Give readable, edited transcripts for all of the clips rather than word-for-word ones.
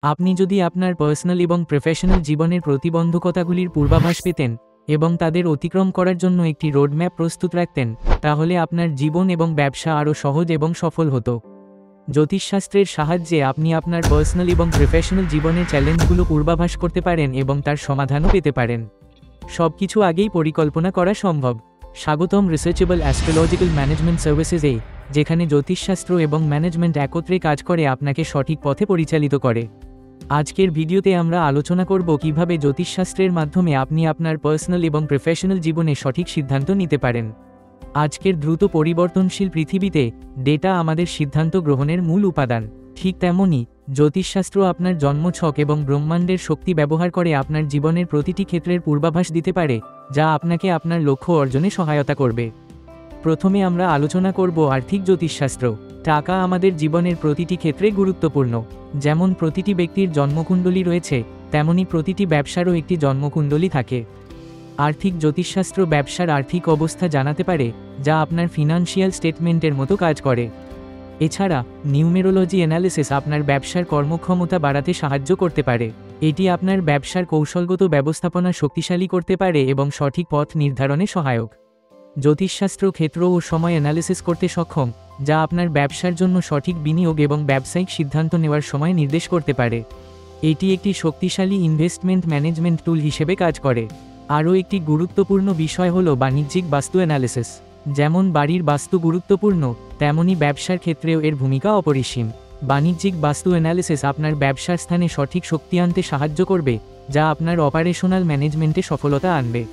আপনি যদি আপনার পার্সোনাল এবং প্রফেশনাল জীবনের প্রতিবন্ধকতাগুলির পূর্বাভাস পেতেন এবং তাদের অতিক্রম করার জন্য একটি রোডম্যাপ প্রস্তুত রাখতেন, তাহলে আপনার জীবন এবং ব্যবসা আরও সহজ এবং সফল হতো। জ্যোতিষশাস্ত্রের সাহায্যে আপনি আপনার পার্সোনাল এবং প্রফেশনাল জীবনের চ্যালেঞ্জগুলো পূর্বাভাস করতে পারেন এবং তার সমাধানও পেতে পারেন। সবকিছু আগেই পরিকল্পনা করা সম্ভব। স্বাগতম রিসার্চেবল অ্যাস্ট্রোলজিক্যাল ম্যানেজমেন্ট সার্ভিসেসে, যেখানে জ্যোতিষশাস্ত্র এবং ম্যানেজমেন্ট একত্রে কাজ করে আপনাকে সঠিক পথে পরিচালিত করে। আজকের ভিডিওতে আমরা আলোচনা করব কিভাবে জ্যোতিষশাস্ত্রের মাধ্যমে আপনি আপনার পার্সোনাল এবং প্রফেশনাল জীবনে সঠিক সিদ্ধান্ত নিতে পারেন। আজকের দ্রুত পরিবর্তনশীল পৃথিবীতে ডেটা আমাদের সিদ্ধান্ত গ্রহণের মূল উপাদান। ঠিক তেমনই জ্যোতিষশাস্ত্র আপনার জন্মছক এবং ব্রহ্মাণ্ডের শক্তি ব্যবহার করে আপনার জীবনের প্রতিটি ক্ষেত্রের পূর্বাভাস দিতে পারে, যা আপনাকে আপনার লক্ষ্য অর্জনে সহায়তা করবে। প্রথমে আমরা আলোচনা করব আর্থিক জ্যোতিষশাস্ত্র। টাকা আমাদের জীবনের প্রতিটি ক্ষেত্রে গুরুত্বপূর্ণ। যেমন প্রতিটি ব্যক্তির জন্মকুণ্ডলী রয়েছে, তেমনি প্রতিটি ব্যবসারও একটি জন্মকুণ্ডলী থাকে। আর্থিক জ্যোতিষশাস্ত্র ব্যবসার আর্থিক অবস্থা জানাতে পারে, যা আপনার ফিনান্সিয়াল স্টেটমেন্টের মতো কাজ করে। এছাড়া নিউমেরোলজি অ্যানালিসিস আপনার ব্যবসার কর্মক্ষমতা বাড়াতে সাহায্য করতে পারে। এটি আপনার ব্যবসার কৌশলগত ব্যবস্থাপনা শক্তিশালী করতে পারে এবং সঠিক পথ নির্ধারণে সহায়ক। জ্যোতিষশাস্ত্র ক্ষেত্র ও সময় অ্যানালিসিস করতে সক্ষম, যা আপনার ব্যবসার জন্য সঠিক বিনিয়োগ এবং ব্যবসায়িক সিদ্ধান্ত নেওয়ার সময় নির্দেশ করতে পারে। এটি একটি শক্তিশালী ইনভেস্টমেন্ট ম্যানেজমেন্ট টুল হিসেবে কাজ করে। আরও একটি গুরুত্বপূর্ণ বিষয় হল বাণিজ্যিক বাস্তু অ্যানালিসিস। যেমন বাড়ির বাস্তু গুরুত্বপূর্ণ, তেমনি ব্যবসার ক্ষেত্রেও এর ভূমিকা অপরিসীম। বাণিজ্যিক বাস্তু অ্যানালিসিস আপনার ব্যবসার স্থানে সঠিক শক্তি আনতে সাহায্য করবে, যা আপনার অপারেশনাল ম্যানেজমেন্টে সফলতা আনবে।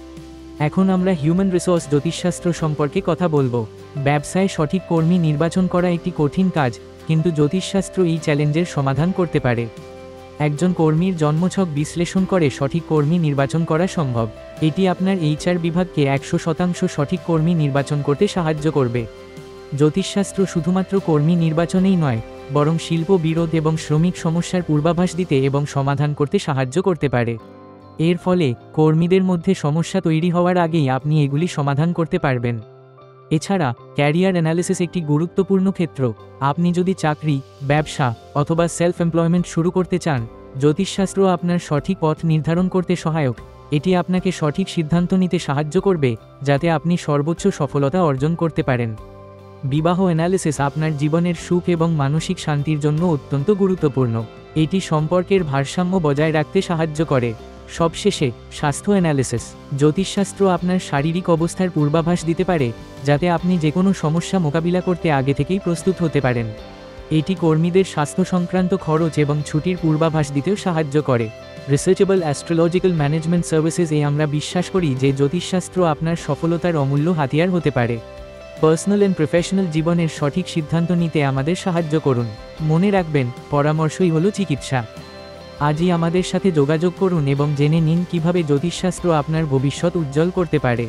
এখন আমরা হিউম্যান রিসোর্স জ্যোতিষশাস্ত্র সম্পর্কে কথা বলবো। ব্যবসায় সঠিক কর্মী নির্বাচন করা একটি কঠিন কাজ, কিন্তু জ্যোতিষশাস্ত্র এই চ্যালেঞ্জের সমাধান করতে পারে। একজন কর্মীর জন্মছক বিশ্লেষণ করে সঠিক কর্মী নির্বাচন করা সম্ভব। এটি আপনার HR বিভাগকে 100% সঠিক কর্মী নির্বাচন করতে সাহায্য করবে। জ্যোতিষশাস্ত্র শুধুমাত্র কর্মী নির্বাচনেই নয়, বরং শিল্প বিরোধ এবং শ্রমিক সমস্যার পূর্বাভাস দিতে এবং সমাধান করতে সাহায্য করতে পারে। এর ফলে কর্মীদের মধ্যে সমস্যা তৈরি হওয়ার আগেই আপনি এগুলি সমাধান করতে পারবেন। এছাড়া ক্যারিয়ার অ্যানালিসিস একটি গুরুত্বপূর্ণ ক্ষেত্র। আপনি যদি চাকরি, ব্যবসা অথবা সেলফ এমপ্লয়মেন্ট শুরু করতে চান, জ্যোতিষশাস্ত্র আপনার সঠিক পথ নির্ধারণ করতে সহায়ক। এটি আপনাকে সঠিক সিদ্ধান্ত নিতে সাহায্য করবে, যাতে আপনি সর্বোচ্চ সফলতা অর্জন করতে পারেন। বিবাহ অ্যানালিসিস আপনার জীবনের সুখ এবং মানসিক শান্তির জন্য অত্যন্ত গুরুত্বপূর্ণ। এটি সম্পর্কের ভারসাম্য বজায় রাখতে সাহায্য করে। সবশেষে স্বাস্থ্য অ্যানালিসিস। জ্যোতিষশাস্ত্র আপনার শারীরিক অবস্থার পূর্বাভাস দিতে পারে, যাতে আপনি যে কোনো সমস্যা মোকাবিলা করতে আগে থেকেই প্রস্তুত হতে পারেন। এটি কর্মীদের স্বাস্থ্য সংক্রান্ত খরচ এবং ছুটির পূর্বাভাস দিতেও সাহায্য করে। রিসার্চেবল অ্যাস্ট্রোলজিক্যাল ম্যানেজমেন্ট সার্ভিসেসে আমরা বিশ্বাস করি যে জ্যোতিষশাস্ত্র আপনার সফলতার অমূল্য হাতিয়ার হতে পারে। পার্সোনাল অ্যান্ড প্রফেশনাল জীবনের সঠিক সিদ্ধান্ত নিতে আমাদের সাহায্য করুন। মনে রাখবেন, পরামর্শই হলো চিকিৎসা। আজই আমাদের সাথে যোগাযোগ করুন এবং জেনে নিন কিভাবে জ্যোতিষশাস্ত্র আপনার ভবিষ্যৎ উজ্জ্বল করতে পারে।